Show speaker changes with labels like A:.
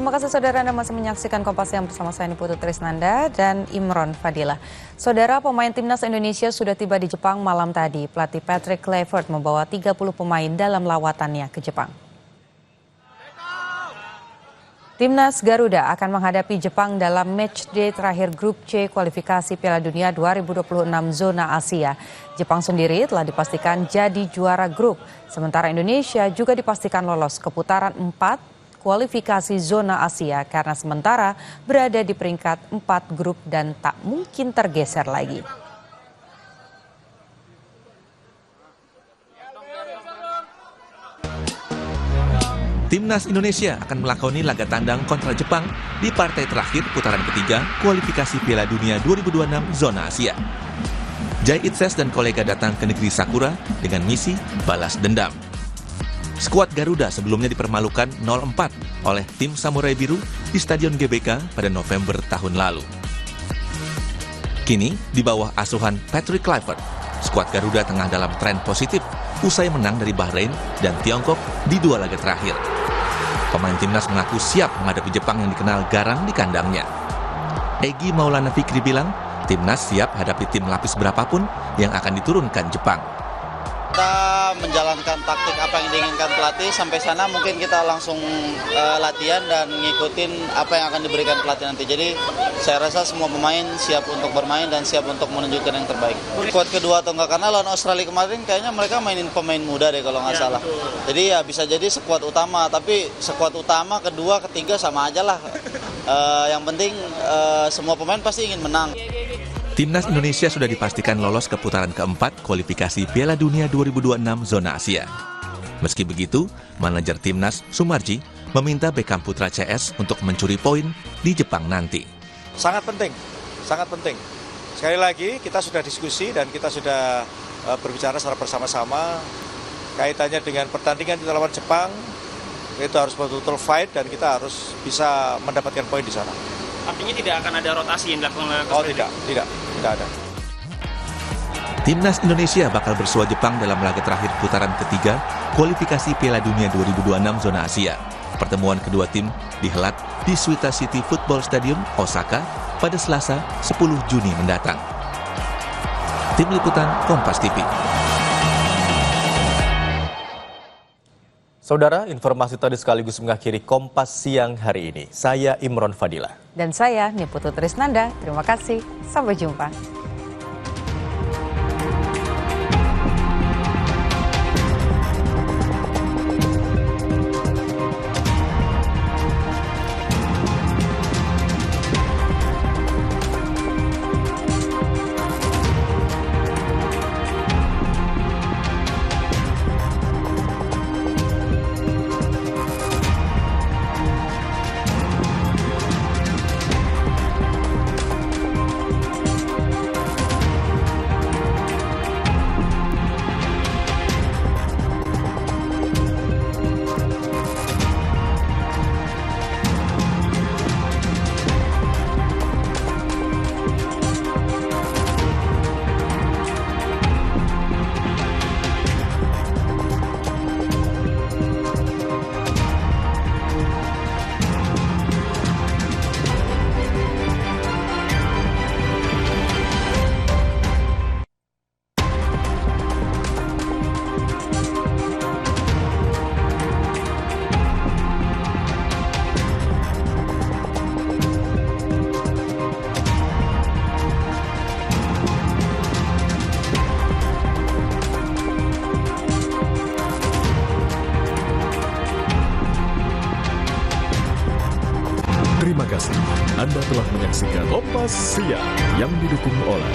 A: Terima kasih saudara Anda masih menyaksikan Kompas Siang bersama saya Niputu Trisnanda dan Imron Fadilah. Saudara, pemain timnas Indonesia sudah tiba di Jepang malam tadi. Pelatih Patrick Kluivert membawa 30 pemain dalam lawatannya ke Jepang. Timnas Garuda akan menghadapi Jepang dalam matchday terakhir Grup C kualifikasi Piala Dunia 2026 zona Asia. Jepang sendiri telah dipastikan jadi juara grup, sementara Indonesia juga dipastikan lolos ke putaran 4 kualifikasi zona Asia karena sementara berada di peringkat 4 grup dan tak mungkin tergeser lagi.
B: Timnas Indonesia akan melakoni laga tandang kontra Jepang di partai terakhir putaran ketiga kualifikasi Piala Dunia 2026 zona Asia. Jai Itses dan kolega datang ke negeri Sakura dengan misi balas dendam. Skuad Garuda sebelumnya dipermalukan 0-4 oleh tim Samurai Biru di Stadion GBK pada November tahun lalu. Kini, di bawah asuhan Patrick Kluivert, skuad Garuda tengah dalam tren positif usai menang dari Bahrain dan Tiongkok di 2 laga terakhir. Pemain timnas mengaku siap menghadapi Jepang yang dikenal garang di kandangnya. Egy Maulana Fikri bilang, timnas siap hadapi tim lapis berapapun yang akan diturunkan Jepang.
C: Kita menjalankan taktik apa yang diinginkan pelatih, sampai sana mungkin kita langsung latihan dan ngikutin apa yang akan diberikan pelatih nanti. Jadi saya rasa semua pemain siap untuk bermain dan siap untuk menunjukkan yang terbaik. Kuat kedua atau enggak, karena lawan Australia kemarin kayaknya mereka mainin pemain muda deh kalau nggak salah. Jadi ya bisa jadi skuad utama, tapi skuad utama, kedua, ketiga sama aja lah. Yang penting semua pemain pasti ingin menang.
B: Timnas Indonesia sudah dipastikan lolos ke putaran keempat kualifikasi Piala Dunia 2026 zona Asia. Meski begitu, manajer Timnas Sumarji meminta Beckham Putra CS untuk mencuri poin di Jepang nanti.
D: Sangat penting, sangat penting. Sekali lagi kita sudah diskusi dan kita sudah berbicara secara bersama-sama kaitannya dengan pertandingan kita lawan Jepang. Itu harus betul-betul fight dan kita harus bisa mendapatkan poin di sana.
E: Artinya tidak akan ada rotasi yang dilakukan oleh
D: Oh tidak ada.
B: Timnas Indonesia bakal bersua Jepang dalam laga terakhir putaran ketiga kualifikasi Piala Dunia 2026 zona Asia. Pertemuan kedua tim dihelat di Suita City Football Stadium, Osaka pada Selasa 10 Juni mendatang. Tim Liputan Kompas TV.
F: Saudara, informasi tadi sekaligus mengakhiri Kompas Siang hari ini. Saya Imron Fadilah.
A: Dan saya Niputu Trisnanda. Terima kasih. Sampai jumpa.
G: Terima kasih Anda telah menyaksikan Kompas Siang yang didukung oleh